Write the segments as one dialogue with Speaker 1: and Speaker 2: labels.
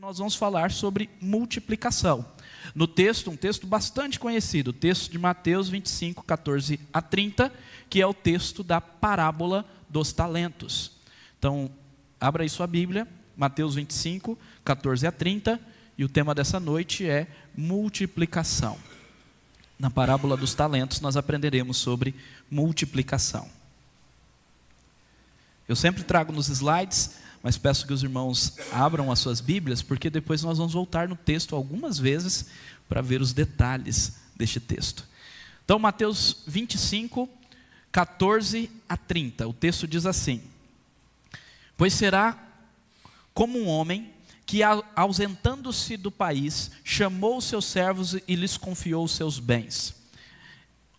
Speaker 1: nós vamos falar sobre multiplicação. No texto, um texto bastante conhecido, o texto de Mateus 25, 14 a 30, que é o texto da parábola dos talentos. Então, abra aí sua Bíblia, Mateus 25, 14 a 30, e o tema dessa noite é multiplicação. Na parábola dos talentos, nós aprenderemos sobre multiplicação. Eu sempre trago nos slides, mas peço que os irmãos abram as suas Bíblias, porque depois nós vamos voltar no texto algumas vezes para ver os detalhes deste texto. Então, Mateus 25, 14 a 30, o texto diz assim: Pois será como um homem que, ausentando-se do país, chamou os seus servos e lhes confiou os seus bens.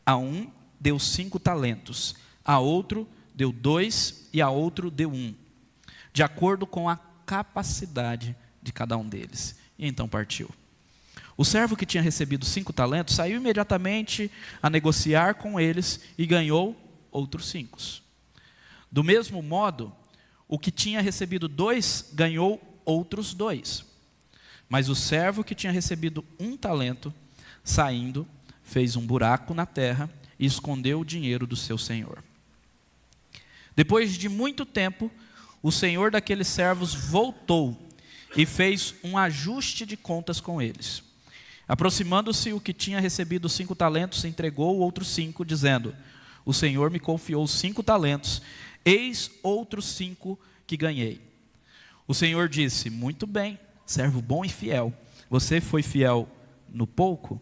Speaker 1: A um deu 5 talentos, a outro deu 2 e a outro deu 1, de acordo com a capacidade de cada um deles. E então partiu. O servo que tinha recebido 5 talentos saiu imediatamente a negociar com eles e ganhou outros 5. Do mesmo modo, o que tinha recebido 2 ganhou outros 2. Mas o servo que tinha recebido 1 talento, saindo, fez um buraco na terra e escondeu o dinheiro do seu senhor. Depois de muito tempo, o senhor daqueles servos voltou e fez um ajuste de contas com eles. Aproximando-se o que tinha recebido 5 talentos, entregou outros 5, dizendo: O senhor me confiou 5 talentos, eis outros 5 que ganhei. O senhor disse: Muito bem, servo bom e fiel. Você foi fiel no pouco?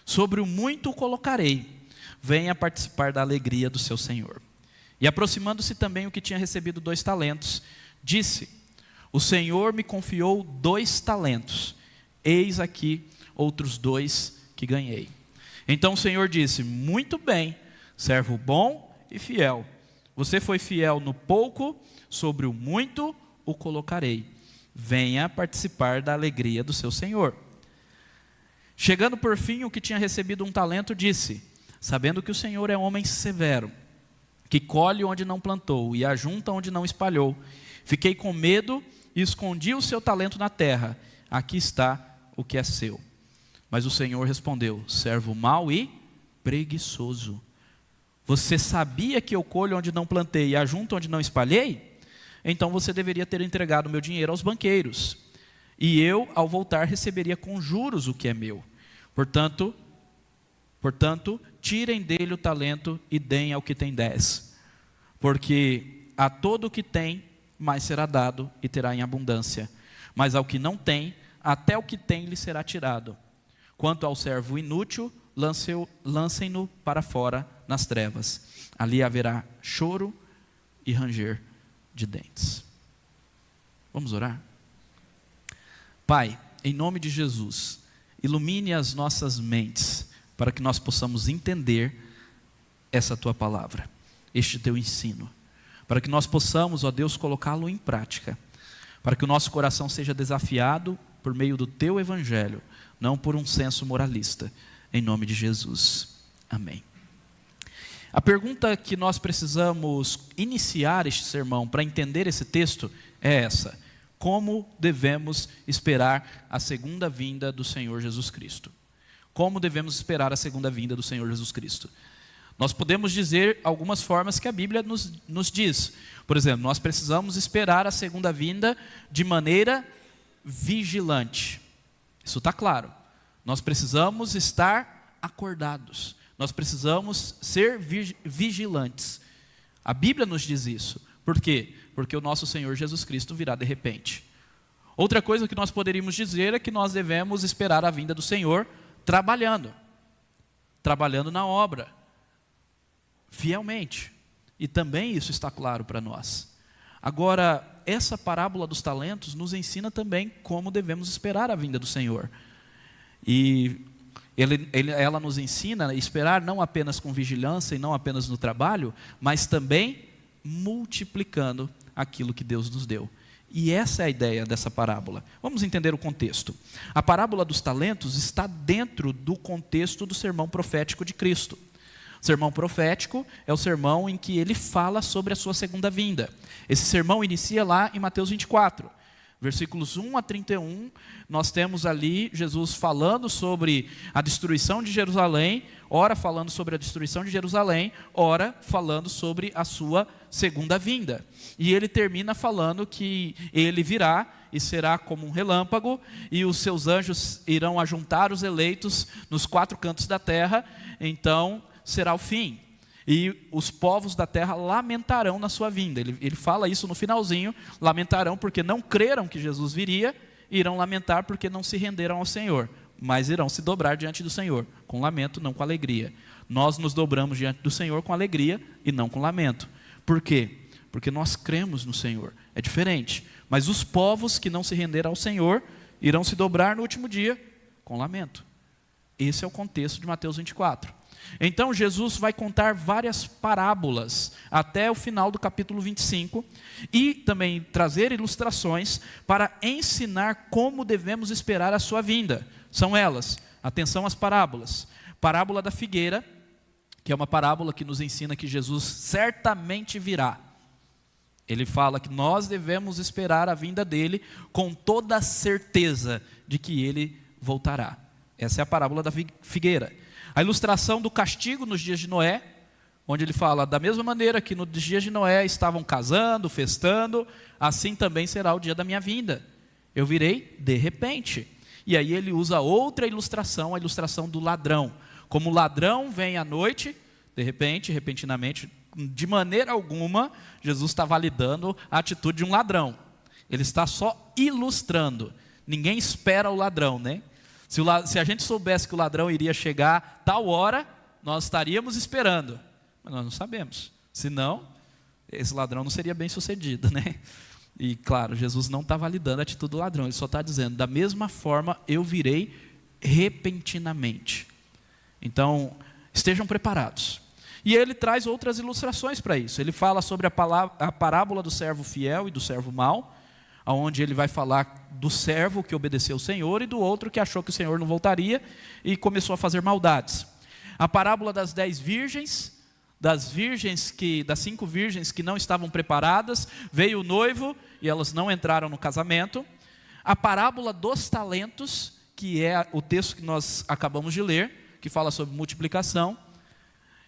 Speaker 1: Sobre o muito o colocarei. Venha participar da alegria do seu senhor. E aproximando-se também o que tinha recebido 2 talentos, disse: O senhor me confiou 2 talentos, eis aqui outros 2 que ganhei. Então o senhor disse: Muito bem, servo bom e fiel. Você foi fiel no pouco, sobre o muito o colocarei. Venha participar da alegria do seu senhor. Chegando por fim o que tinha recebido 1 talento, disse: Sabendo que o senhor é homem severo, que colhe onde não plantou e ajunta onde não espalhou, fiquei com medo e escondi o seu talento na terra. Aqui está o que é seu. Mas o Senhor respondeu: Servo mau e preguiçoso. Você sabia que eu colho onde não plantei e ajunto onde não espalhei? Então você deveria ter entregado meu dinheiro aos banqueiros, e eu, ao voltar, receberia com juros o que é meu. Portanto, tirem dele o talento e deem ao que tem 10. Porque a todo o que tem, mais será dado e terá em abundância. Mas ao que não tem, até o que tem lhe será tirado. Quanto ao servo inútil, lancem-no para fora nas trevas. Ali haverá choro e ranger de dentes. Vamos orar? Pai, em nome de Jesus, ilumine as nossas mentes, para que nós possamos entender essa Tua palavra, este Teu ensino, para que nós possamos, ó Deus, colocá-lo em prática, para que o nosso coração seja desafiado por meio do Teu Evangelho, não por um senso moralista, em nome de Jesus, amém. A pergunta que nós precisamos iniciar este sermão para entender esse texto é essa: como devemos esperar a segunda vinda do Senhor Jesus Cristo? Como devemos esperar a segunda vinda do Senhor Jesus Cristo? Nós podemos dizer algumas formas que a Bíblia nos diz. Por exemplo, nós precisamos esperar a segunda vinda de maneira vigilante. Isso está claro. Nós precisamos estar acordados. Nós precisamos ser vigilantes. A Bíblia nos diz isso. Por quê? Porque o nosso Senhor Jesus Cristo virá de repente. Outra coisa que nós poderíamos dizer é que nós devemos esperar a vinda do Senhor trabalhando na obra, fielmente. E também isso está claro para nós. Agora, essa parábola dos talentos nos ensina também como devemos esperar a vinda do Senhor. E ela nos ensina a esperar não apenas com vigilância e não apenas no trabalho, mas também multiplicando aquilo que Deus nos deu. E essa é a ideia dessa parábola. Vamos entender o contexto. A parábola dos talentos está dentro do contexto do sermão profético de Cristo. O sermão profético é o sermão em que ele fala sobre a sua segunda vinda. Esse sermão inicia lá em Mateus 24, Versículos 1 a 31, nós temos ali Jesus falando sobre a destruição de Jerusalém, ora falando sobre a destruição de Jerusalém, ora falando sobre a sua segunda vinda. E ele termina falando que ele virá e será como um relâmpago, e os seus anjos irão ajuntar os eleitos nos 4 cantos da terra, então será o fim. E os povos da terra lamentarão na sua vinda. Ele fala isso no finalzinho, lamentarão porque não creram que Jesus viria, e irão lamentar porque não se renderam ao Senhor, mas irão se dobrar diante do Senhor, com lamento, não com alegria. Nós nos dobramos diante do Senhor com alegria e não com lamento. Por quê? Porque nós cremos no Senhor, é diferente. Mas os povos que não se renderam ao Senhor, irão se dobrar no último dia, com lamento. Esse é o contexto de Mateus 24. Então Jesus vai contar várias parábolas até o final do capítulo 25 e também trazer ilustrações para ensinar como devemos esperar a sua vinda. São elas, atenção às parábolas. Parábola da figueira, que é uma parábola que nos ensina que Jesus certamente virá. Ele fala que nós devemos esperar a vinda dele com toda a certeza de que ele voltará. Essa é a parábola da figueira. A ilustração do castigo nos dias de Noé, onde ele fala, da mesma maneira que nos dias de Noé estavam casando, festando, assim também será o dia da minha vinda. Eu virei de repente. E aí ele usa outra ilustração, a ilustração do ladrão. Como o ladrão vem à noite, de repente, repentinamente, de maneira alguma, Jesus está validando a atitude de um ladrão. Ele está só ilustrando. Ninguém espera o ladrão, né? Se a gente soubesse que o ladrão iria chegar tal hora, nós estaríamos esperando. Mas nós não sabemos. Senão, esse ladrão não seria bem sucedido, né? E claro, Jesus não está validando a atitude do ladrão. Ele só está dizendo, da mesma forma eu virei repentinamente. Então, estejam preparados. E ele traz outras ilustrações para isso. Ele fala sobre a parábola do servo fiel e do servo mau, onde ele vai falar do servo que obedeceu ao Senhor e do outro que achou que o Senhor não voltaria e começou a fazer maldades. A parábola das 10 virgens, das 5 virgens que não estavam preparadas, veio o noivo e elas não entraram no casamento. A parábola dos talentos, que é o texto que nós acabamos de ler, que fala sobre multiplicação.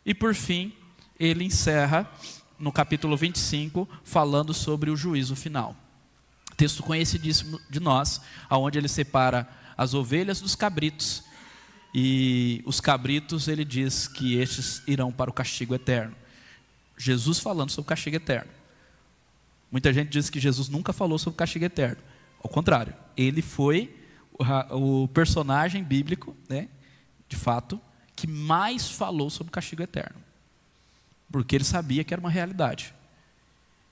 Speaker 1: E por fim, ele encerra no capítulo 25, falando sobre o juízo final. Texto conhecidíssimo de nós, onde ele separa as ovelhas dos cabritos, e os cabritos ele diz que estes irão para o castigo eterno. Jesus falando sobre o castigo eterno. Muita gente diz que Jesus nunca falou sobre o castigo eterno. Ao contrário, ele foi o personagem bíblico, né, de fato, que mais falou sobre o castigo eterno. Porque ele sabia que era uma realidade.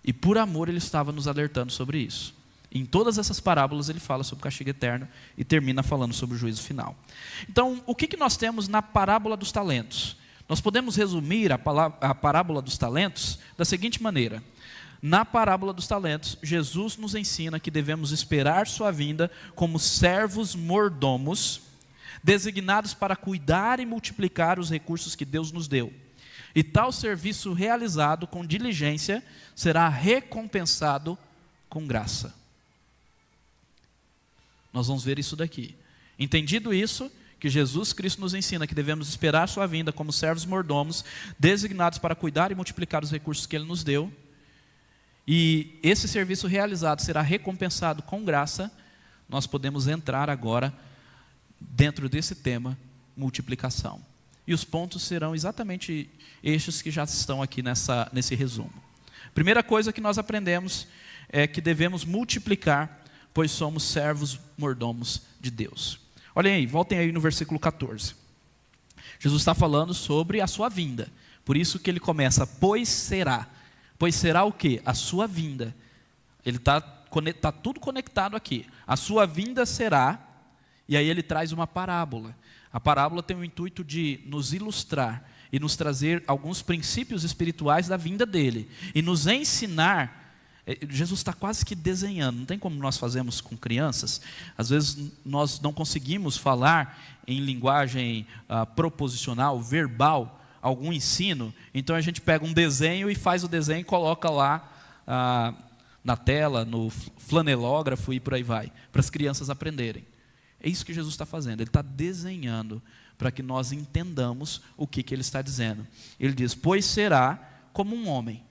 Speaker 1: E por amor ele estava nos alertando sobre isso. Em todas essas parábolas ele fala sobre o castigo eterno e termina falando sobre o juízo final. Então, o que nós temos na parábola dos talentos? Nós podemos resumir a parábola dos talentos da seguinte maneira. Na parábola dos talentos, Jesus nos ensina que devemos esperar sua vinda como servos mordomos, designados para cuidar e multiplicar os recursos que Deus nos deu. E tal serviço realizado com diligência será recompensado com graça. Nós vamos ver isso daqui. Entendido isso, que Jesus Cristo nos ensina que devemos esperar sua vinda como servos mordomos, designados para cuidar e multiplicar os recursos que Ele nos deu, e esse serviço realizado será recompensado com graça, nós podemos entrar agora dentro desse tema, multiplicação. E os pontos serão exatamente estes que já estão aqui nesse resumo. Primeira coisa que nós aprendemos é que devemos multiplicar, pois somos servos mordomos de Deus. Olhem aí, voltem aí no versículo 14. Jesus está falando sobre a sua vinda. Por isso que ele começa, pois será. Pois será o quê? A sua vinda. Ele está tudo conectado aqui. A sua vinda será, e aí ele traz uma parábola. A parábola tem o intuito de nos ilustrar e nos trazer alguns princípios espirituais da vinda dele. E nos ensinar. Jesus está quase que desenhando, não tem como nós fazemos com crianças, às vezes nós não conseguimos falar em linguagem proposicional, verbal, algum ensino, então a gente pega um desenho e faz o desenho e coloca lá na tela, no flanelógrafo e por aí vai, para as crianças aprenderem. É isso que Jesus está fazendo, Ele está desenhando para que nós entendamos o que Ele está dizendo. Ele diz, pois será como um homem,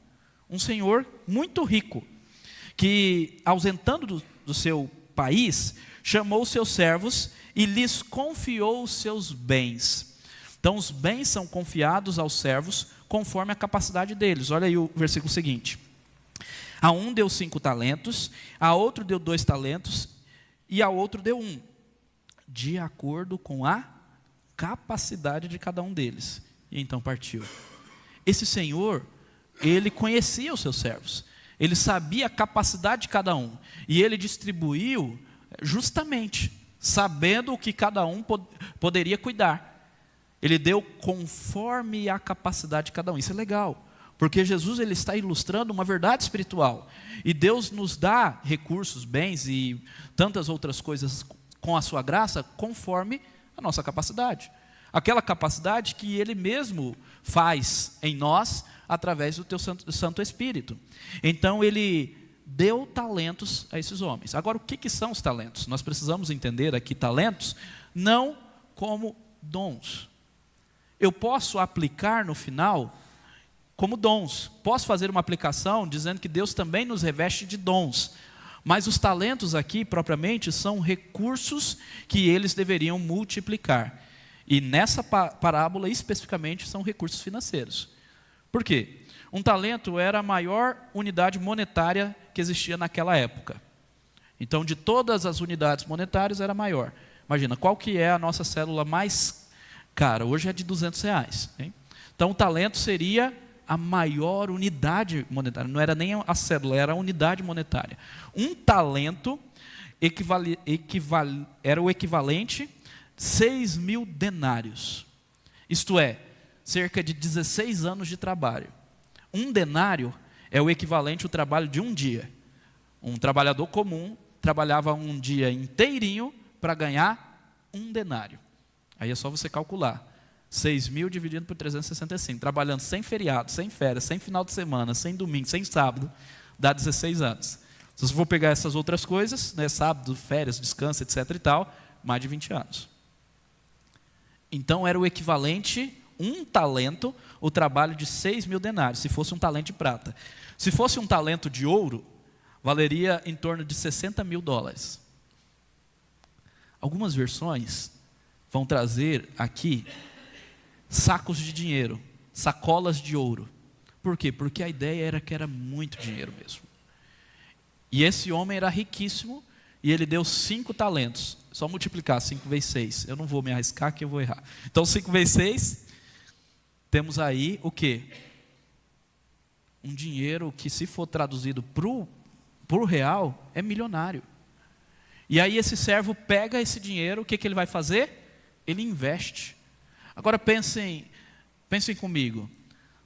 Speaker 1: um senhor muito rico, que ausentando do seu país, chamou os seus servos e lhes confiou os seus bens. Então os bens são confiados aos servos conforme a capacidade deles. Olha aí o versículo seguinte. A um deu 5 talentos, a outro deu 2 talentos e a outro deu 1, de acordo com a capacidade de cada um deles. E então partiu. Esse senhor, ele conhecia os seus servos, ele sabia a capacidade de cada um, e ele distribuiu justamente, sabendo o que cada um poderia cuidar. Ele deu conforme a capacidade de cada um. Isso é legal, porque Jesus ele está ilustrando uma verdade espiritual, e Deus nos dá recursos, bens e tantas outras coisas com a sua graça, conforme a nossa capacidade. Aquela capacidade que Ele mesmo faz em nós, através do teu Santo Espírito. Então Ele deu talentos a esses homens. Agora, o que são os talentos? Nós precisamos entender aqui talentos, não como dons. Eu posso aplicar no final como dons. Posso fazer uma aplicação dizendo que Deus também nos reveste de dons. Mas os talentos aqui, propriamente, são recursos que eles deveriam multiplicar. E nessa parábola, especificamente, são recursos financeiros. Por quê? Um talento era a maior unidade monetária que existia naquela época. Então, de todas as unidades monetárias, era a maior. Imagina, qual que é a nossa cédula mais cara? Hoje é de R$200. Hein? Então, o talento seria a maior unidade monetária. Não era nem a cédula, era a unidade monetária. Um talento era o equivalente a 6.000 denários. Isto é, cerca de 16 anos de trabalho. Um denário é o equivalente ao trabalho de um dia. Um trabalhador comum trabalhava um dia inteirinho para ganhar um denário. Aí é só você calcular. 6.000 dividido por 365, trabalhando sem feriado, sem férias, sem final de semana, sem domingo, sem sábado, dá 16 anos. Se você for pegar essas outras coisas, né, sábado, férias, descanso, etc. e tal, mais de 20 anos. Então era o equivalente, um talento, o trabalho de 6.000 denários, se fosse um talento de prata. Se fosse um talento de ouro, valeria em torno de $60.000. Algumas versões vão trazer aqui sacos de dinheiro, sacolas de ouro. Por quê? Porque a ideia era que era muito dinheiro mesmo. E esse homem era riquíssimo, e ele deu 5 talentos. Só multiplicar 5 vezes 6. Eu não vou me arriscar que eu vou errar. Então 5 vezes 6, temos aí o quê? Um dinheiro que, se for traduzido para o real, é milionário. E aí esse servo pega esse dinheiro, o que ele vai fazer? Ele investe. Agora pensem comigo,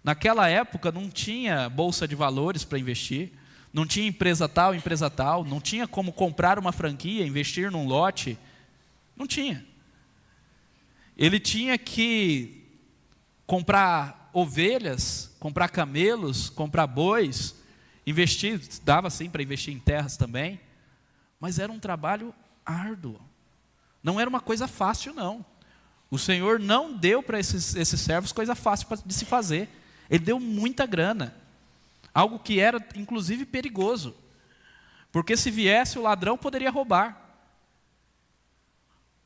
Speaker 1: naquela época não tinha bolsa de valores para investir, não tinha empresa tal, não tinha como comprar uma franquia, investir num lote, não tinha. Ele tinha que comprar ovelhas, comprar camelos, comprar bois, investir, dava sim para investir em terras também, mas era um trabalho árduo, não era uma coisa fácil não. O Senhor não deu para esses servos coisa fácil de se fazer. Ele deu muita grana. Algo que era, inclusive, perigoso. Porque se viesse o ladrão, poderia roubar.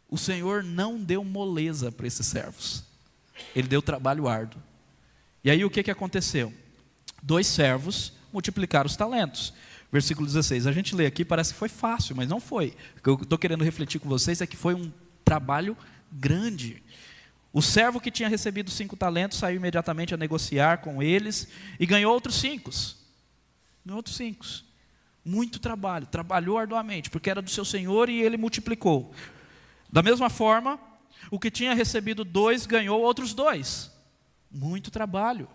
Speaker 1: O Senhor não deu moleza para esses servos. Ele deu trabalho árduo. E aí o que aconteceu? 2 servos multiplicaram os talentos. Versículo 16. A gente lê aqui, parece que foi fácil, mas não foi. O que eu estou querendo refletir com vocês é que foi um trabalho grande. O servo que tinha recebido 5 talentos saiu imediatamente a negociar com eles e ganhou outros 5. Muito trabalho, trabalhou arduamente, porque era do seu senhor e ele multiplicou. Da mesma forma, o que tinha recebido 2 ganhou outros 2. Muito trabalho.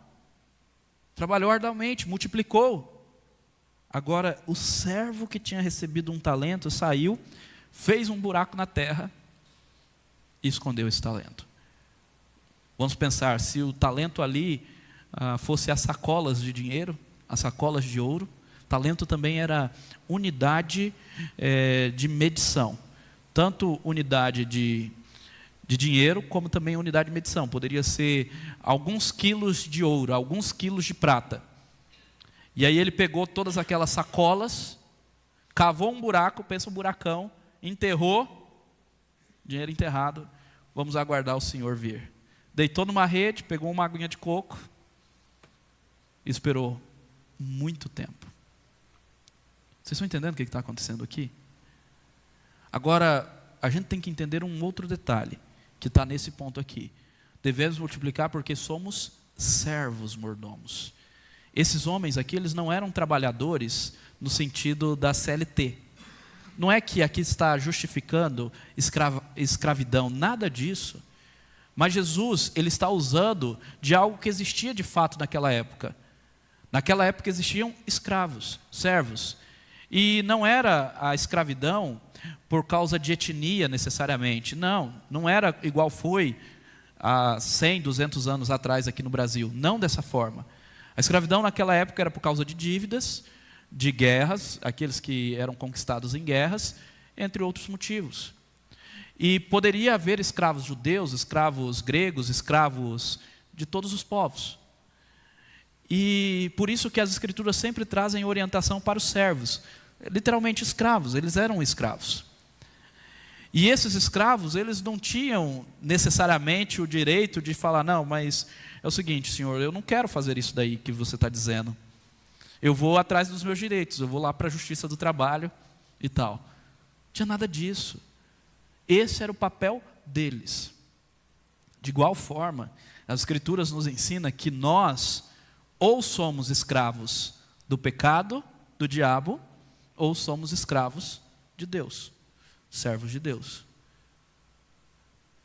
Speaker 1: Trabalhou arduamente, multiplicou. Agora, o servo que tinha recebido 1 talento saiu, fez um buraco na terra e escondeu esse talento. Vamos pensar, se o talento ali fosse as sacolas de dinheiro, as sacolas de ouro, Talento também era unidade de medição. Tanto unidade de dinheiro, como também unidade de medição. Poderia ser alguns quilos de ouro, alguns quilos de prata. E aí ele pegou todas aquelas sacolas, cavou um buraco, pensa um buracão, enterrou, dinheiro enterrado, vamos aguardar o Senhor vir. Deitou numa rede, pegou uma aguinha de coco, e esperou muito tempo. Vocês estão entendendo o que está acontecendo aqui? Agora, a gente tem que entender um outro detalhe, que está nesse ponto aqui. Devemos multiplicar porque somos servos mordomos. Esses homens aqui, eles não eram trabalhadores no sentido da CLT. Não é que aqui está justificando escravidão, nada disso. Mas Jesus, ele está usando de algo que existia de fato naquela época. Naquela época existiam escravos, servos. E não era a escravidão por causa de etnia necessariamente. Não era igual foi há 100, 200 anos atrás aqui no Brasil. Não dessa forma. A escravidão naquela época era por causa de dívidas, de guerras, aqueles que eram conquistados em guerras, entre outros motivos. E poderia haver escravos judeus, escravos gregos, escravos de todos os povos. E por isso que as escrituras sempre trazem orientação para os servos. Literalmente escravos, eles eram escravos. E esses escravos, eles não tinham necessariamente o direito de falar, não, mas é o seguinte, senhor, eu não quero fazer isso daí que você está dizendo. Eu vou atrás dos meus direitos, eu vou lá para a justiça do trabalho e tal. Não tinha nada disso. Esse era o papel deles. De igual forma, as escrituras nos ensinam que nós ou somos escravos do pecado, do diabo, ou somos escravos de Deus, servos de Deus.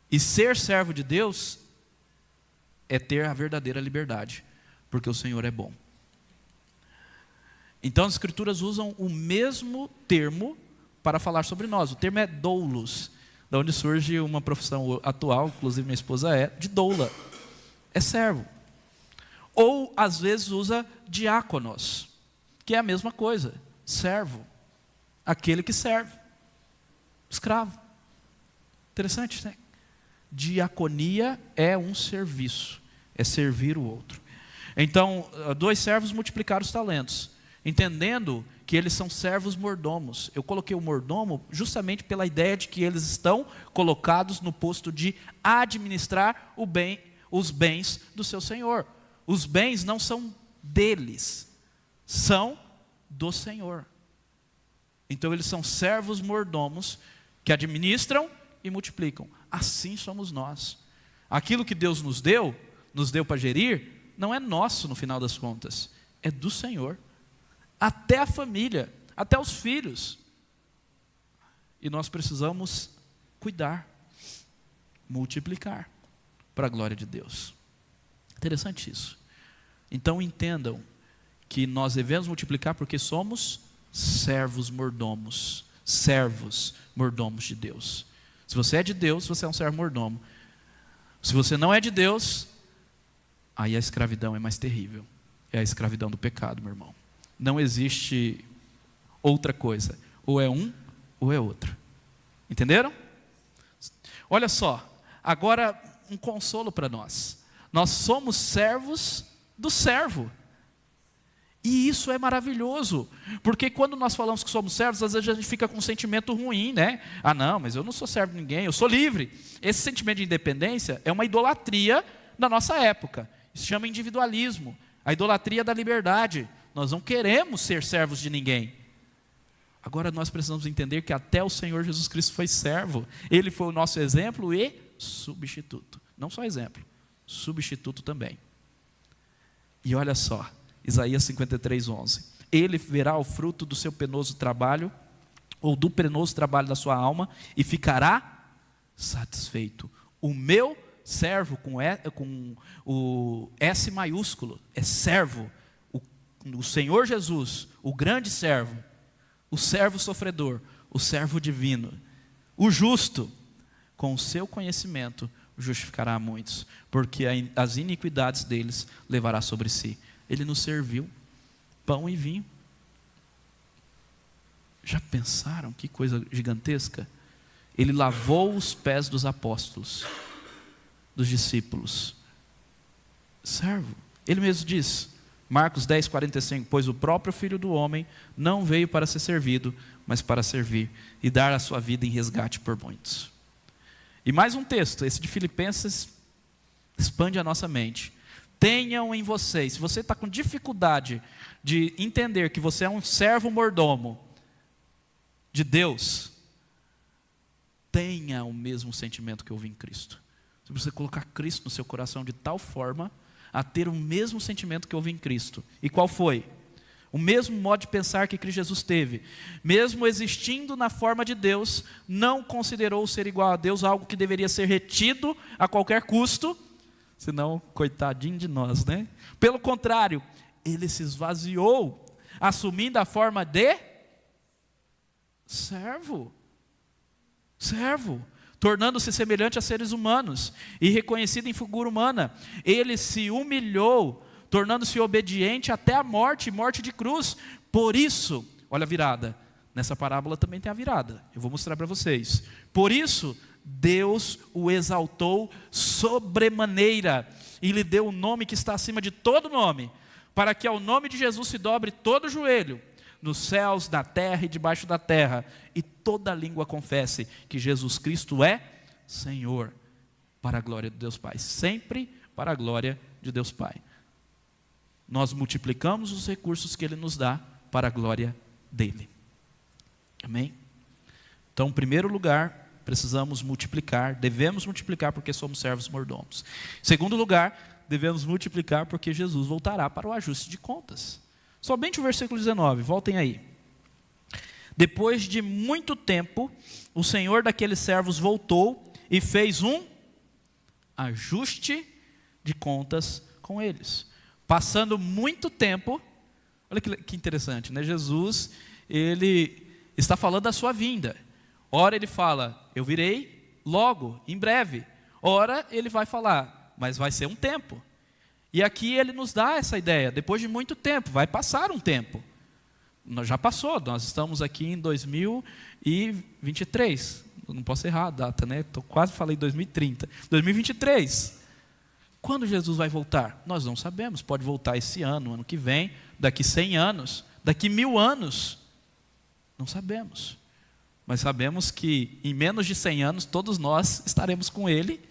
Speaker 1: E ser servo de Deus é ter a verdadeira liberdade, porque o Senhor é bom. Então as escrituras usam o mesmo termo para falar sobre nós. O termo é doulos, da onde surge uma profissão atual, inclusive minha esposa de doula, é servo. Ou às vezes usa diáconos, que é a mesma coisa, servo, aquele que serve, escravo. Interessante, né? Diaconia é um serviço, é servir o outro. Então, 2 servos multiplicaram os talentos, entendendo que eles são servos mordomos. Eu coloquei o mordomo justamente pela ideia de que eles estão colocados no posto de administrar os bens do seu senhor. Os bens não são deles, são do Senhor. Então eles são servos mordomos que administram e multiplicam. Assim somos nós. Aquilo que Deus nos deu para gerir, não é nosso no final das contas, é do Senhor. Até a família, até os filhos. E nós precisamos cuidar, multiplicar, para a glória de Deus. Interessante isso. Então entendam que nós devemos multiplicar porque somos servos mordomos de Deus. Se você é de Deus, você é um servo mordomo. Se você não é de Deus, aí a escravidão é mais terrível. É a escravidão do pecado, meu irmão. Não existe outra coisa. Ou é um, ou é outro. Entenderam? Olha só, agora um consolo para nós. Nós somos servos do servo. E isso é maravilhoso, porque quando nós falamos que somos servos, às vezes a gente fica com um sentimento ruim, né? Ah não, mas eu não sou servo de ninguém, eu sou livre. Esse sentimento de independência é uma idolatria da nossa época. Isso se chama individualismo, a idolatria da liberdade. Nós não queremos ser servos de ninguém. Agora nós precisamos entender que até o Senhor Jesus Cristo foi servo. Ele foi o nosso exemplo e substituto. Não só exemplo, substituto também. E olha só, Isaías 53:11. Ele verá o fruto do seu penoso trabalho, ou do penoso trabalho da sua alma, e ficará satisfeito. O meu servo, com o S maiúsculo, é servo. O Senhor Jesus, o grande servo, o servo sofredor, o servo divino, o justo, com o seu conhecimento, justificará a muitos, porque as iniquidades deles levará sobre si. Ele nos serviu pão e vinho, Já pensaram que coisa gigantesca? Ele lavou os pés dos apóstolos, dos discípulos. Servo. Ele mesmo diz, Marcos 10, 45, pois o próprio Filho do Homem não veio para ser servido, mas para servir e dar a sua vida em resgate por muitos. E mais um texto, esse de Filipenses, expande a nossa mente. Tenham em vocês, se você está com dificuldade de entender que você é um servo mordomo de Deus, tenha o mesmo sentimento que houve em Cristo. Você precisa colocar Cristo no seu coração de tal forma a ter o mesmo sentimento que houve em Cristo. E qual foi? O mesmo modo de pensar que Cristo Jesus teve. Mesmo existindo na forma de Deus, não considerou ser igual a Deus algo que deveria ser retido a qualquer custo, senão, coitadinho de nós, né? Pelo contrário, ele se esvaziou, assumindo a forma de servo. Servo. Tornando-se semelhante a seres humanos e reconhecido em figura humana. Ele se humilhou, tornando-se obediente até a morte, morte de cruz. Por isso, olha a virada. Nessa parábola também tem a virada. Eu vou mostrar para vocês. Por isso, Deus o exaltou sobremaneira e lhe deu o nome que está acima de todo nome, para que ao nome de Jesus se dobre todo o joelho, nos céus, na terra e debaixo da terra, e toda língua confesse que Jesus Cristo é Senhor, para a glória de Deus Pai, sempre para a glória de Deus Pai. Nós multiplicamos os recursos que Ele nos dá para a glória dEle. Amém? Então, em primeiro lugar, precisamos multiplicar, devemos multiplicar porque somos servos mordomos. Em segundo lugar, devemos multiplicar porque Jesus voltará para o ajuste de contas. Somente o versículo 19, voltem aí. Depois de muito tempo, o Senhor daqueles servos voltou e fez um ajuste de contas com eles. Passando muito tempo, olha que interessante, né? Jesus, ele está falando da sua vinda. Ora ele fala, eu virei logo, em breve. Ora ele vai falar, mas vai ser um tempo. E aqui ele nos dá essa ideia, depois de muito tempo, vai passar um tempo. Já passou, nós estamos aqui em 2023. Eu não posso errar a data, né? Quase falei 2030. 2023. Quando Jesus vai voltar? Nós não sabemos, pode voltar esse ano, ano que vem, daqui 100 anos, daqui 1000 anos. Não sabemos. Mas sabemos que em menos de 100 anos, todos nós estaremos com Ele,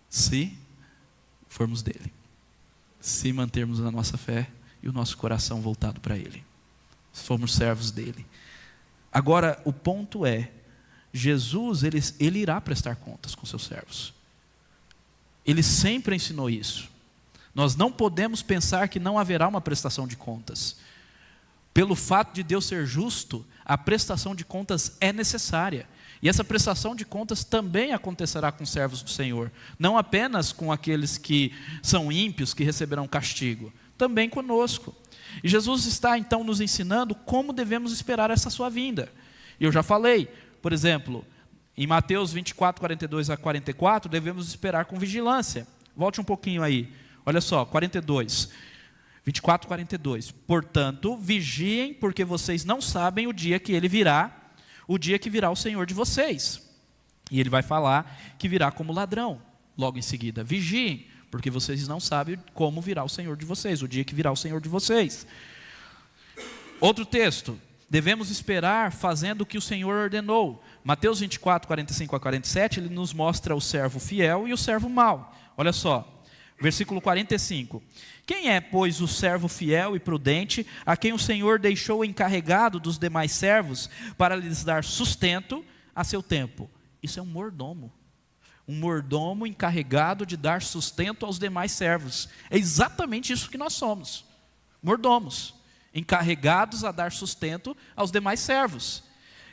Speaker 1: se formos dele, se mantermos a nossa fé e o nosso coração voltado para Ele, se formos servos dele. Agora, o ponto é, Jesus, ele irá prestar contas com seus servos. Ele sempre ensinou isso. Nós não podemos pensar que não haverá uma prestação de contas. Pelo fato de Deus ser justo, a prestação de contas é necessária. E essa prestação de contas também acontecerá com os servos do Senhor. Não apenas com aqueles que são ímpios, que receberão castigo. Também conosco. E Jesus está então nos ensinando como devemos esperar essa sua vinda. E eu já falei, por exemplo, em Mateus 24, 42 a 44, devemos esperar com vigilância. Volte um pouquinho aí. Olha só, 42. 24, 42. Portanto, vigiem, porque vocês não sabem o dia que ele virá, o dia que virá o Senhor de vocês. E ele vai falar que virá como ladrão. Logo em seguida, vigiem, porque vocês não sabem como virá o Senhor de vocês, o dia que virá o Senhor de vocês. Outro texto, devemos esperar fazendo o que o Senhor ordenou. Mateus 24, 45 a 47, ele nos mostra o servo fiel e o servo mau. Olha só. Versículo 45. Quem é, pois, o servo fiel e prudente, a quem o Senhor deixou encarregado dos demais servos, para lhes dar sustento a seu tempo? Isso é um mordomo. Um mordomo encarregado de dar sustento aos demais servos. É exatamente isso que nós somos. Mordomos, encarregados a dar sustento aos demais servos.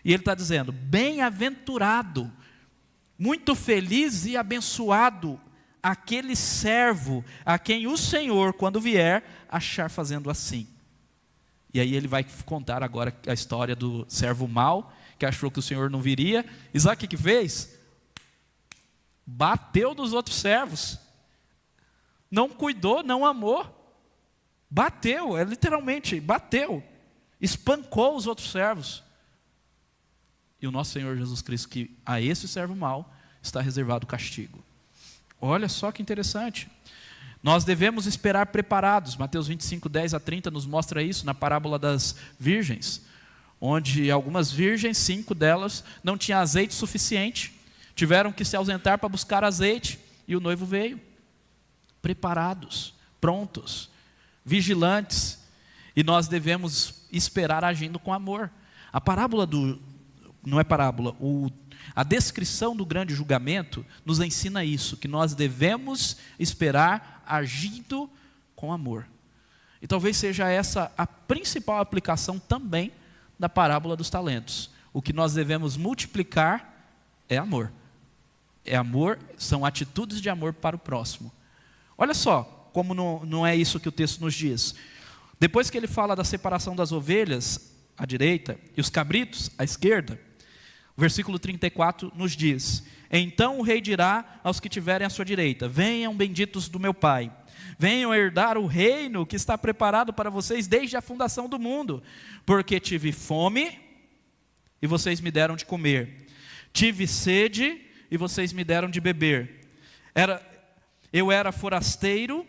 Speaker 1: E ele está dizendo, bem-aventurado, muito feliz e abençoado, aquele servo a quem o Senhor, quando vier, achar fazendo assim. E aí ele vai contar agora a história do servo mau, que achou que o Senhor não viria. E sabe o que fez? Bateu nos outros servos. Não cuidou, não amou. Bateu, literalmente, bateu. espancou os outros servos. E o nosso Senhor Jesus Cristo, que a esse servo mau está reservado o castigo. Olha só que interessante. Nós devemos esperar preparados. Mateus 25, 10 a 30 nos mostra isso na parábola das virgens, onde algumas virgens, 5 delas, não tinham azeite suficiente, tiveram que se ausentar para buscar azeite, e o noivo veio. Preparados, prontos, vigilantes, e nós devemos esperar agindo com amor. A parábola não é parábola, a descrição do grande julgamento nos ensina isso, que nós devemos esperar agindo com amor. E talvez seja essa a principal aplicação também da parábola dos talentos. O que nós devemos multiplicar é amor. É amor, são atitudes de amor para o próximo. Olha só, como não é isso que o texto nos diz. Depois que ele fala da separação das ovelhas, à direita, e os cabritos, à esquerda, o versículo 34 nos diz: então o rei dirá aos que tiverem à sua direita: venham benditos do meu Pai, venham herdar o reino que está preparado para vocês desde a fundação do mundo, porque tive fome e vocês me deram de comer, tive sede e vocês me deram de beber, eu era forasteiro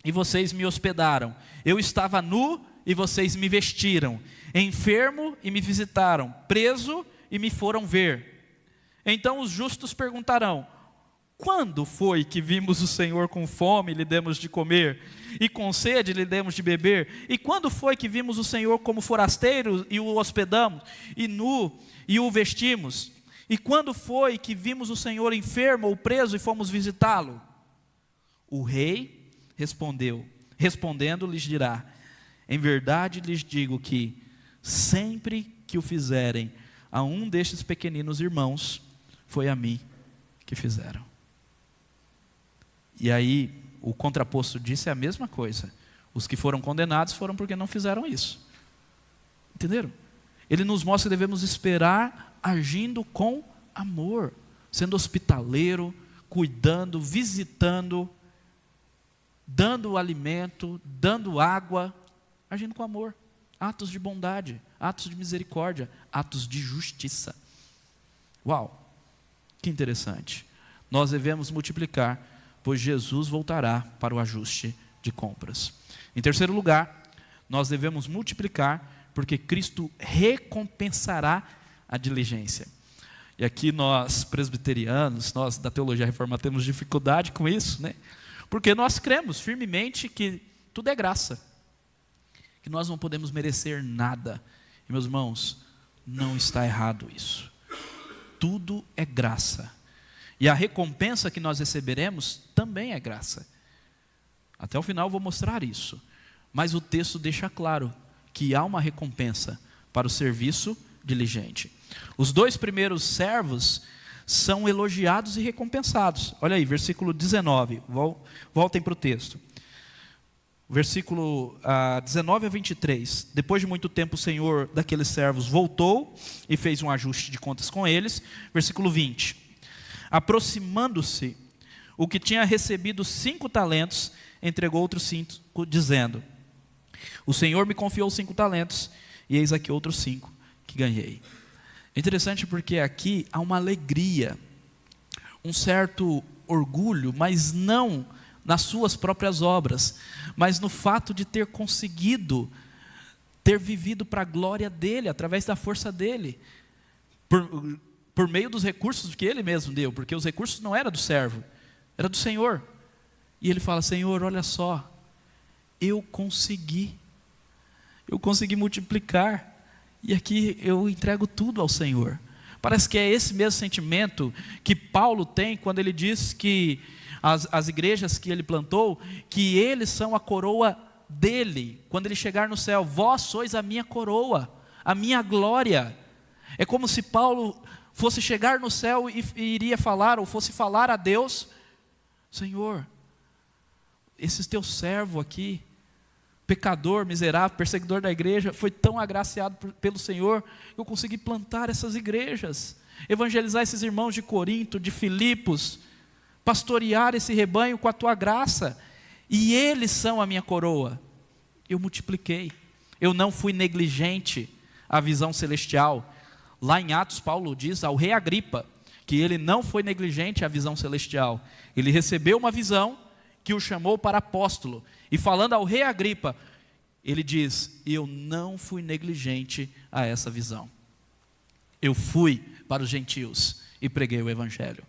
Speaker 1: e vocês me hospedaram, eu estava nu e vocês me vestiram, enfermo e me visitaram, preso e me foram ver. Então os justos perguntarão: quando foi que vimos o Senhor com fome e lhe demos de comer, e com sede lhe demos de beber? E quando foi que vimos o Senhor como forasteiro e o hospedamos, e nu e o vestimos? E quando foi que vimos o Senhor enfermo ou preso e fomos visitá-lo? O rei respondendo lhes dirá: em verdade lhes digo que sempre que o fizerem a um destes pequeninos irmãos, foi a mim que fizeram. E aí, o contraposto disso é a mesma coisa. Os que foram condenados foram porque não fizeram isso. Entenderam? Ele nos mostra que devemos esperar agindo com amor, sendo hospitaleiro, cuidando, visitando, dando alimento, dando água, agindo com amor. Atos de bondade, atos de misericórdia, atos de justiça. Uau, que interessante. Nós devemos multiplicar, pois Jesus voltará para o ajuste de compras. Em terceiro lugar, nós devemos multiplicar, porque Cristo recompensará a diligência. E aqui nós, presbiterianos, nós da Teologia Reformada, temos dificuldade com isso, né? Porque nós cremos firmemente que tudo é graça, que nós não podemos merecer nada. E meus irmãos, não está errado isso. Tudo é graça. E a recompensa que nós receberemos também é graça. Até o final eu vou mostrar isso. Mas o texto deixa claro que há uma recompensa para o serviço diligente. Os 2 primeiros servos são elogiados e recompensados. Olha aí, versículo 19. Voltem para o texto. Versículo 19 a 23. Depois de muito tempo o Senhor daqueles servos voltou e fez um ajuste de contas com eles. Versículo 20. Aproximando-se, o que tinha recebido 5 talentos, entregou outros 5, dizendo: o Senhor me confiou 5 talentos, e eis aqui outros 5 que ganhei. É interessante porque aqui há uma alegria, um certo orgulho, mas não nas suas próprias obras, mas no fato de ter conseguido, ter vivido para a glória dele, através da força dele, por meio dos recursos que ele mesmo deu, porque os recursos não eram do servo, era do Senhor. E ele fala: Senhor, olha só, eu consegui multiplicar, e aqui eu entrego tudo ao Senhor. Parece que é esse mesmo sentimento que Paulo tem quando ele diz que as igrejas que ele plantou, que eles são a coroa dele, quando ele chegar no céu: vós sois a minha coroa, a minha glória. É como se Paulo fosse chegar no céu e iria falar, ou fosse falar a Deus: Senhor, esse teu servo aqui, pecador, miserável, perseguidor da igreja, foi tão agraciado pelo Senhor, que eu consegui plantar essas igrejas, evangelizar esses irmãos de Corinto, de Filipos, pastorear esse rebanho com a tua graça, e eles são a minha coroa. Eu multipliquei. Eu não fui negligente à visão celestial. Lá em Atos, Paulo diz ao rei Agripa que ele não foi negligente à visão celestial. Ele recebeu uma visão que o chamou para apóstolo. E falando ao rei Agripa, ele diz: eu não fui negligente a essa visão. Eu fui para os gentios e preguei o evangelho.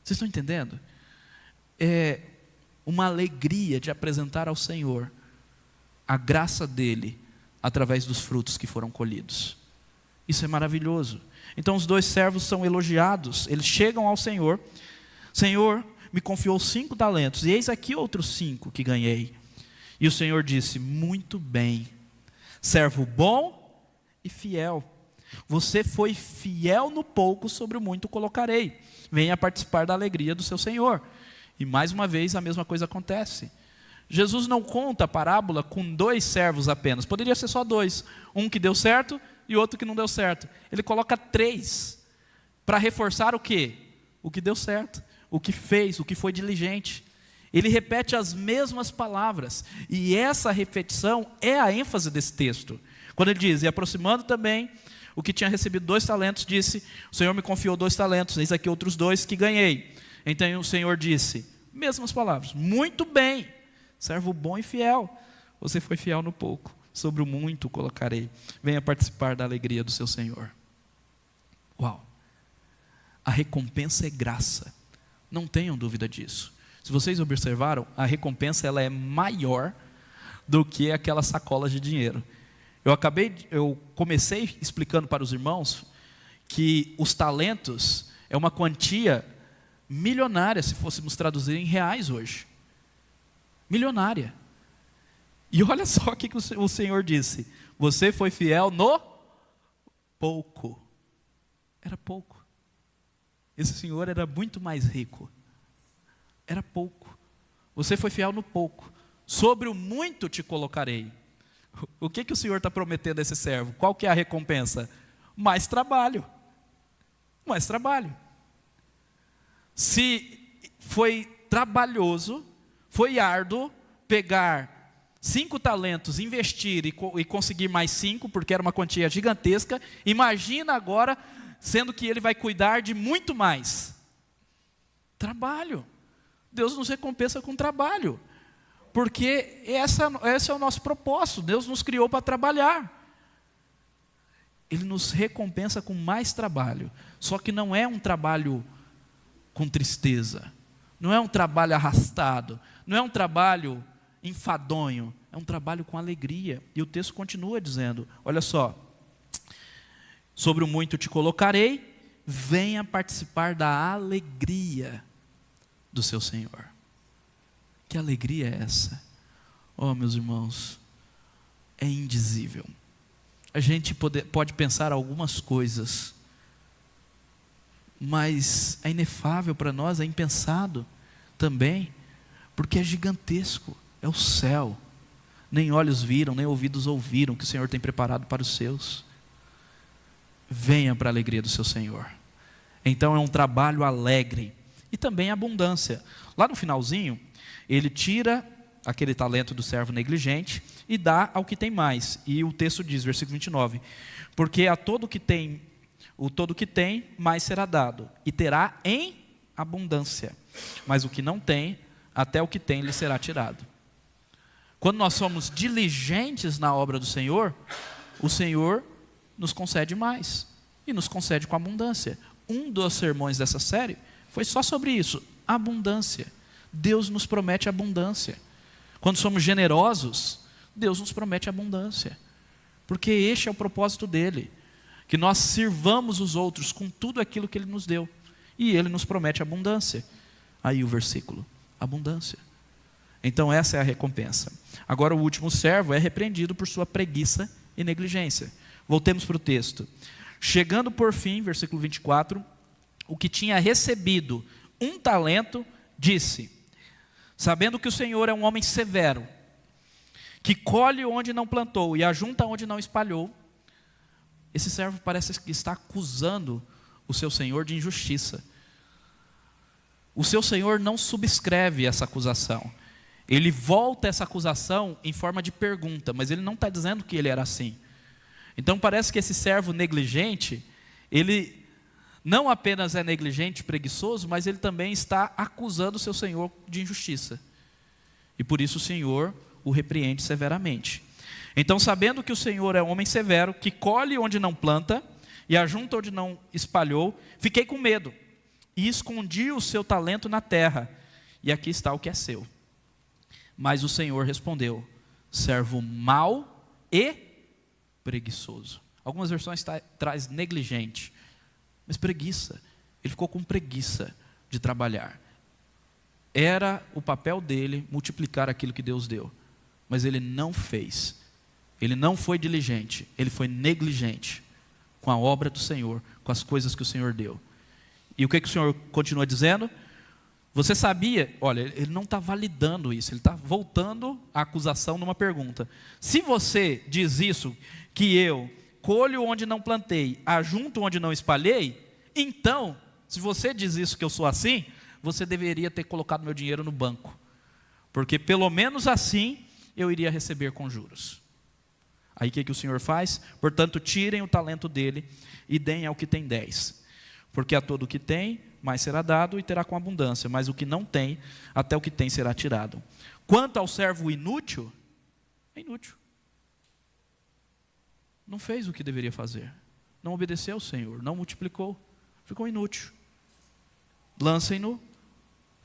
Speaker 1: Vocês estão entendendo? É uma alegria de apresentar ao Senhor a graça dele através dos frutos que foram colhidos. Isso é maravilhoso. Então os 2 servos são elogiados. Eles chegam ao Senhor: Senhor, me confiou 5 talentos, e eis aqui outros 5 que ganhei. E o Senhor disse: muito bem, servo bom e fiel. Você foi fiel no pouco, sobre o muito colocarei. Venha participar da alegria do seu Senhor. E mais uma vez a mesma coisa acontece. Jesus não conta a parábola com 2 servos apenas. Poderia ser só 2. Um que deu certo e outro que não deu certo. Ele coloca 3 para reforçar o quê? O que deu certo, o que fez, o que foi diligente. Ele repete as mesmas palavras. E essa repetição é a ênfase desse texto. Quando ele diz: e aproximando também o que tinha recebido 2 talentos, disse: o Senhor me confiou 2 talentos, eis aqui outros 2 que ganhei. Então o Senhor disse, mesmas palavras: muito bem, servo bom e fiel. Você foi fiel no pouco, sobre o muito colocarei. Venha participar da alegria do seu Senhor. Uau! A recompensa é graça. Não tenham dúvida disso. Se vocês observaram, a recompensa ela é maior do que aquela sacola de dinheiro. Eu comecei explicando para os irmãos que os talentos é uma quantia milionária, se fôssemos traduzir em reais hoje. Milionária. E olha só o que o Senhor disse: você foi fiel no pouco. Era pouco. Esse Senhor era muito mais rico. Era pouco. Você foi fiel no pouco. Sobre o muito te colocarei. O que o Senhor está prometendo a esse servo? Qual que é a recompensa? Mais trabalho. Mais trabalho. Se foi trabalhoso, foi árduo pegar 5 talentos, investir e conseguir mais 5, porque era uma quantia gigantesca, imagina agora, sendo que ele vai cuidar de muito mais. Trabalho. Deus nos recompensa com trabalho. Porque esse é o nosso propósito. Deus nos criou para trabalhar. Ele nos recompensa com mais trabalho. Só que não é um trabalho com tristeza. Não é um trabalho arrastado. Não é um trabalho enfadonho. É um trabalho com alegria. E o texto continua dizendo, olha só: sobre o muito te colocarei, venha participar da alegria do seu Senhor. Que alegria é essa? Oh, meus irmãos, é indizível. A gente pode pensar algumas coisas, mas é inefável para nós, é impensado também, porque é gigantesco, é o céu. Nem olhos viram, nem ouvidos ouviram o que o Senhor tem preparado para os seus. Venha para a alegria do seu Senhor. Então é um trabalho alegre e também abundância. Lá no finalzinho, ele tira aquele talento do servo negligente e dá ao que tem mais. E o texto diz, versículo 29, porque a todo que tem, mais será dado, e terá em abundância. Mas o que não tem, até o que tem lhe será tirado. Quando nós somos diligentes na obra do Senhor, o Senhor nos concede mais, e nos concede com abundância. Um dos sermões dessa série foi só sobre isso, abundância. Deus nos promete abundância. Quando somos generosos, Deus nos promete abundância. Porque este é o propósito dele. Que nós sirvamos os outros com tudo aquilo que ele nos deu. E ele nos promete abundância. Aí o versículo, abundância. Então essa é a recompensa. Agora o último servo é repreendido por sua preguiça e negligência. Voltemos para o texto. Chegando por fim, versículo 24, o que tinha recebido 1 talento, disse: sabendo que o Senhor é um homem severo, que colhe onde não plantou e ajunta onde não espalhou, esse servo parece que está acusando o seu Senhor de injustiça. O seu Senhor não subscreve essa acusação. Ele volta essa acusação em forma de pergunta, mas ele não está dizendo que ele era assim. Então parece que esse servo negligente, ele não apenas é negligente, preguiçoso, mas ele também está acusando o seu senhor de injustiça. E por isso o Senhor o repreende severamente. Então, sabendo que o Senhor é um homem severo, que colhe onde não planta e ajunta onde não espalhou, fiquei com medo e escondi o seu talento na terra, e aqui está o que é seu. Mas o Senhor respondeu: servo mau e preguiçoso. Algumas versões traz negligente, mas preguiça. Ele ficou com preguiça de trabalhar. Era o papel dele multiplicar aquilo que Deus deu, mas ele não fez. Ele não foi diligente, ele foi negligente com a obra do Senhor, com as coisas que o Senhor deu. E o que o Senhor continua dizendo? Você sabia, olha, ele não está validando isso, ele está voltando a acusação numa pergunta. Se você diz isso, que eu colho onde não plantei, ajunto onde não espalhei, então, se você diz isso que eu sou assim, você deveria ter colocado meu dinheiro no banco, porque pelo menos assim eu iria receber com juros. Aí o que o Senhor faz? Portanto, tirem o talento dele e deem ao que tem 10. Porque a todo o que tem, mais será dado e terá com abundância. Mas o que não tem, até o que tem será tirado. Quanto ao servo inútil, é inútil. Não fez o que deveria fazer. Não obedeceu ao Senhor, não multiplicou. Ficou inútil. Lancem-no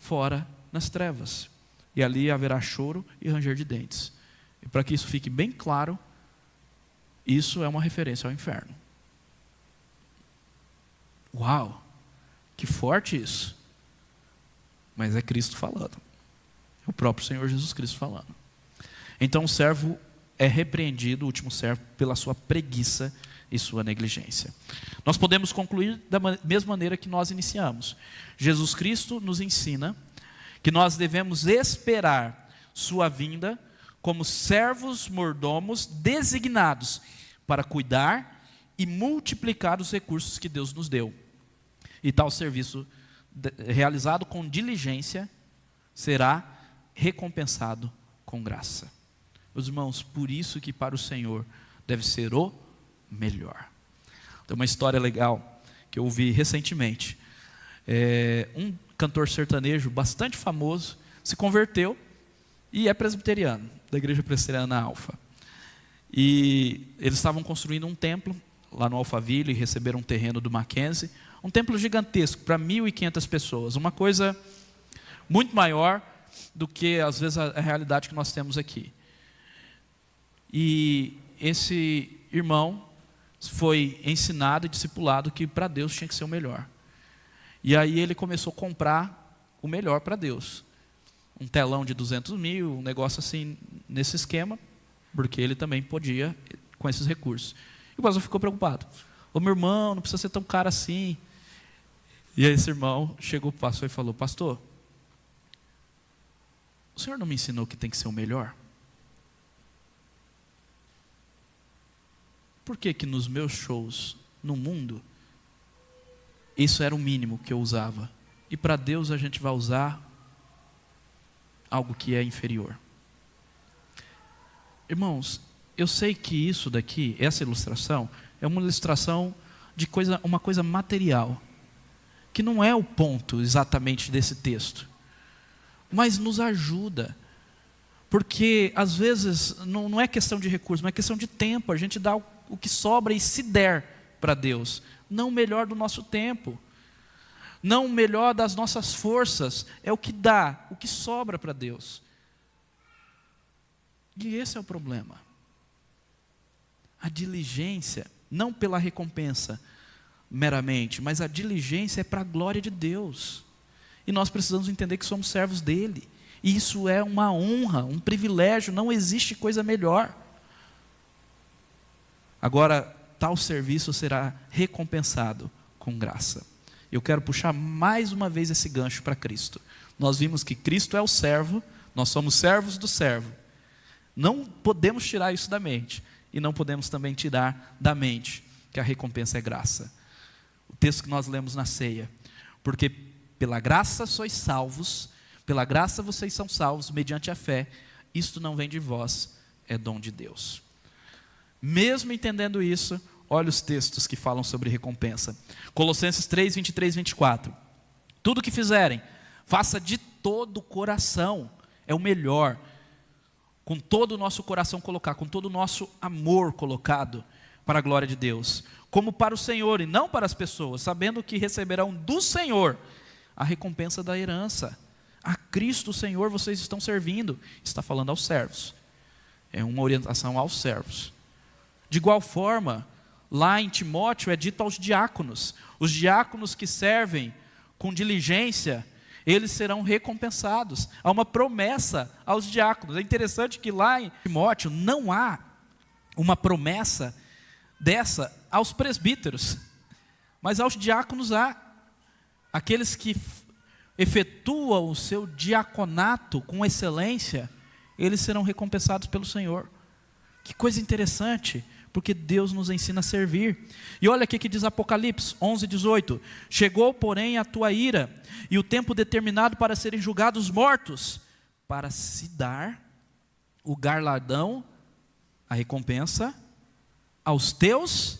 Speaker 1: fora nas trevas. E ali haverá choro e ranger de dentes. E para que isso fique bem claro, isso é uma referência ao inferno. Uau, que forte isso. Mas é Cristo falando. É o próprio Senhor Jesus Cristo falando. Então o servo é repreendido, o último servo, pela sua preguiça e sua negligência. Nós podemos concluir da mesma maneira que nós iniciamos. Jesus Cristo nos ensina que nós devemos esperar sua vinda como servos mordomos designados para cuidar e multiplicar os recursos que Deus nos deu. E tal serviço realizado com diligência será recompensado com graça. Meus irmãos, por isso que para o Senhor deve ser o melhor. Tem uma história legal que eu ouvi recentemente. Um cantor sertanejo bastante famoso se converteu e é presbiteriano, da igreja presbiteriana Alfa. E eles estavam construindo um templo lá no Alphaville, e receberam um terreno do Mackenzie, um templo gigantesco para 1.500 pessoas, uma coisa muito maior do que às vezes a realidade que nós temos aqui. E esse irmão foi ensinado e discipulado que para Deus tinha que ser o melhor. E aí ele começou a comprar o melhor para Deus. Um telão de 200 mil, um negócio assim, nesse esquema, porque ele também podia com esses recursos. E o pastor ficou preocupado. Ô meu irmão, não precisa ser tão caro assim. E aí esse irmão chegou para o pastor e falou: pastor, o senhor não me ensinou que tem que ser o melhor? Por que que nos meus shows no mundo, isso era o mínimo que eu usava? E para Deus a gente vai usar algo que é inferior. Irmãos, eu sei que isso daqui, essa ilustração, é uma ilustração de uma coisa material, que não é o ponto exatamente desse texto, mas nos ajuda, porque às vezes não é questão de recurso, mas é questão de tempo. A gente dá o que sobra e se der para Deus, não o melhor do nosso tempo, não o melhor das nossas forças, é o que dá, o que sobra para Deus. E esse é o problema. A diligência, não pela recompensa meramente, mas a diligência é para a glória de Deus. E nós precisamos entender que somos servos dele. E isso é uma honra, um privilégio, não existe coisa melhor. Agora, tal serviço será recompensado com graça. Eu quero puxar mais uma vez esse gancho para Cristo. Nós vimos que Cristo é o servo, nós somos servos do servo. Não podemos tirar isso da mente. E não podemos também tirar da mente que a recompensa é graça. O texto que nós lemos na ceia. Porque pela graça sois salvos, Pela graça vocês são salvos, mediante a fé. Isto não vem de vós, é dom de Deus. Mesmo entendendo isso, olha os textos que falam sobre recompensa. Colossenses 3, 23, 24. Tudo o que fizerem, faça de todo o coração. É o melhor. Com todo o nosso coração colocar, com todo o nosso amor colocado para a glória de Deus. Como para o Senhor e não para as pessoas, sabendo que receberão do Senhor a recompensa da herança. A Cristo, o Senhor, vocês estão servindo. Está falando aos servos. É uma orientação aos servos. De igual forma, lá em Timóteo é dito aos diáconos. Os diáconos que servem com diligência, eles serão recompensados. Há uma promessa aos diáconos. É interessante que lá em Timóteo não há uma promessa dessa aos presbíteros, mas aos diáconos há. Aqueles que efetuam o seu diaconato com excelência, eles serão recompensados pelo Senhor. Que coisa interessante, porque Deus nos ensina a servir. E olha aqui que diz Apocalipse 11, 18. Chegou, porém, a tua ira, e o tempo determinado para serem julgados mortos, para se dar o galardão, a recompensa, aos teus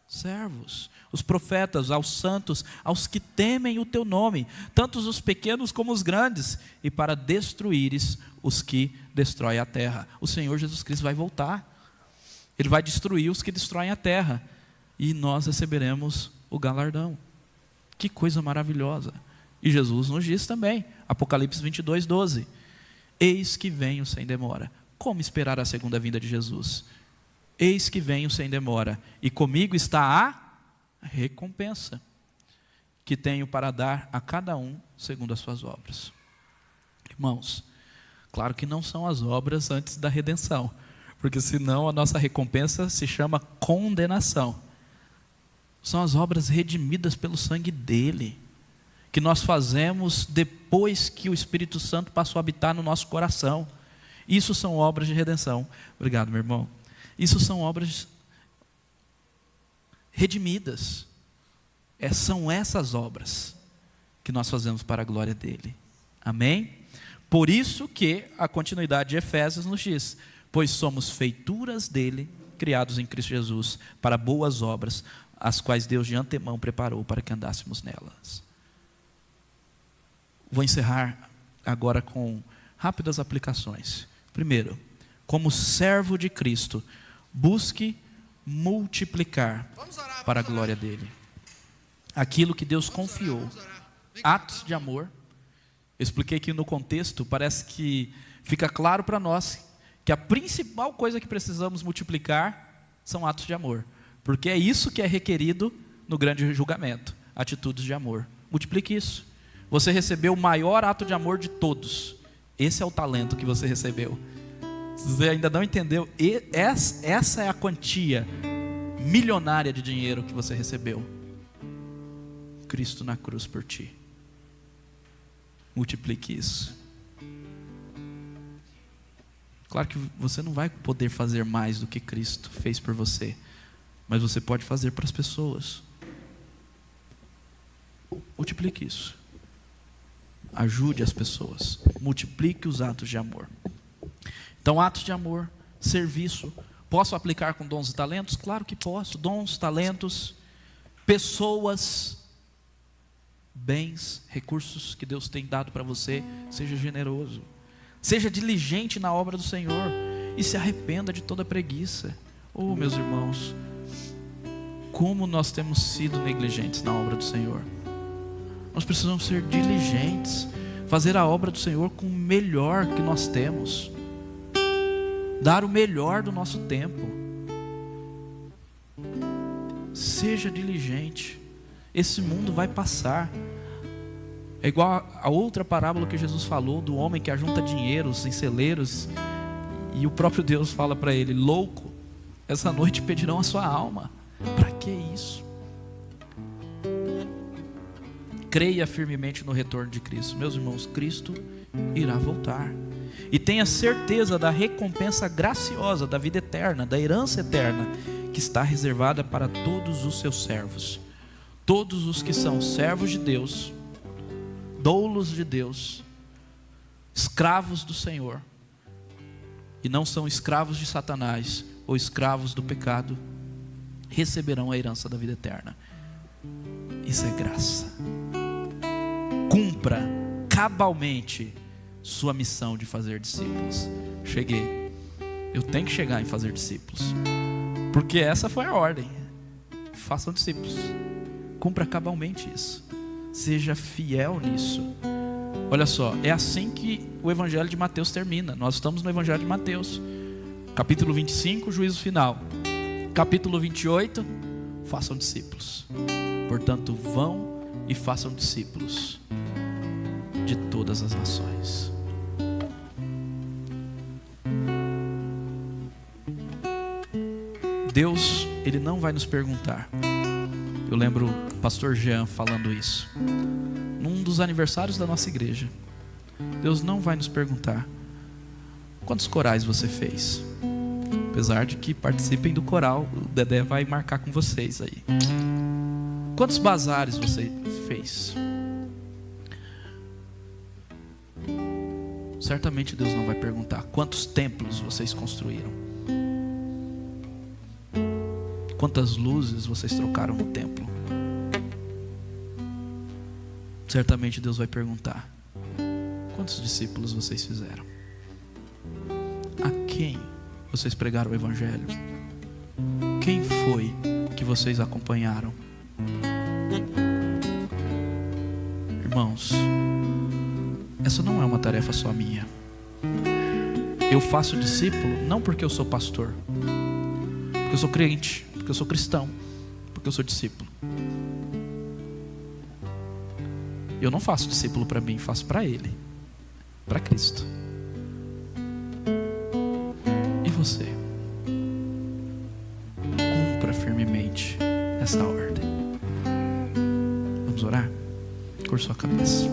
Speaker 1: servos, os profetas, aos santos, aos que temem o teu nome, tanto os pequenos como os grandes, e para destruíres os que destroem a terra. O Senhor Jesus Cristo vai voltar. Ele vai destruir os que destroem a terra, e nós receberemos o galardão. Que coisa maravilhosa. E Jesus nos diz também, Apocalipse 22, 12. Eis que venho sem demora. Como esperar a segunda vinda de Jesus? Eis que venho sem demora, e comigo está a recompensa, que tenho para dar a cada um segundo as suas obras. Irmãos, claro que não são as obras antes da redenção, porque senão a nossa recompensa se chama condenação. São as obras redimidas pelo sangue dele, que nós fazemos depois que o Espírito Santo passou a habitar no nosso coração. Isso são obras de redenção. Obrigado, meu irmão. Isso são obras redimidas. São essas obras que nós fazemos para a glória dele. Amém? Por isso que a continuidade de Efésios nos diz: pois somos feituras dele, criados em Cristo Jesus, para boas obras, as quais Deus de antemão preparou para que andássemos nelas. Vou encerrar agora com rápidas aplicações. Primeiro, como servo de Cristo, busque multiplicar para a glória dele aquilo que Deus confiou. Atos de amor. Eu expliquei que no contexto parece que fica claro para nós que a principal coisa que precisamos multiplicar são atos de amor, porque é isso que é requerido no grande julgamento, atitudes de amor. Multiplique isso. Você recebeu o maior ato de amor de todos. Esse é o talento que você recebeu. Se você ainda não entendeu, essa é a quantia milionária de dinheiro que você recebeu. Cristo na cruz por ti. Multiplique isso. Claro que você não vai poder fazer mais do que Cristo fez por você, mas você pode fazer para as pessoas. Multiplique isso. Ajude as pessoas. Multiplique os atos de amor. Então, atos de amor, serviço. Posso aplicar com dons e talentos? Claro que posso. Dons, talentos, pessoas, bens, recursos que Deus tem dado para você. Seja generoso. Seja diligente na obra do Senhor. E se arrependa de toda preguiça. Oh, meus irmãos, como nós temos sido negligentes na obra do Senhor. Nós precisamos ser diligentes. Fazer a obra do Senhor com o melhor que nós temos. Dar o melhor do nosso tempo. Seja diligente. Esse mundo vai passar. É igual a outra parábola que Jesus falou do homem que ajunta dinheiros em celeiros, e o próprio Deus fala para ele: louco, essa noite pedirão a sua alma. Para que isso? Creia firmemente no retorno de Cristo. Meus irmãos, Cristo irá voltar. E tenha certeza da recompensa graciosa da vida eterna, da herança eterna, que está reservada para todos os seus servos. Todos os que são servos de Deus, doulos de Deus, escravos do Senhor, e não são escravos de Satanás ou escravos do pecado, receberão a herança da vida eterna. Isso é graça. Cumpra cabalmente sua missão de fazer discípulos. Cheguei. Eu tenho que chegar em fazer discípulos, porque essa foi a ordem. Façam discípulos. Cumpra cabalmente isso. Seja fiel nisso. Olha só, é assim que o Evangelho de Mateus termina. Nós estamos no Evangelho de Mateus, capítulo 25, juízo final. Capítulo 28, façam discípulos. Portanto, vão e façam discípulos de todas as nações. Deus, Ele não vai nos perguntar. Eu lembro o pastor Jean falando isso num dos aniversários da nossa igreja. Deus não vai nos perguntar quantos corais você fez. Apesar de que participem do coral, o Dedé vai marcar com vocês aí. Quantos bazares você fez? Certamente Deus não vai perguntar quantos templos vocês construíram. Quantas luzes vocês trocaram no templo. Certamente Deus vai perguntar quantos discípulos vocês fizeram. A quem vocês pregaram o Evangelho? Quem foi que vocês acompanharam? Irmãos, essa não é uma tarefa só minha. Eu faço discípulo não porque eu sou pastor, porque eu sou crente, porque eu sou cristão, porque eu sou discípulo. Eu não faço discípulo para mim, faço para Ele, para Cristo. E você? Cumpra firmemente essa ordem. Vamos orar? Curva sua cabeça.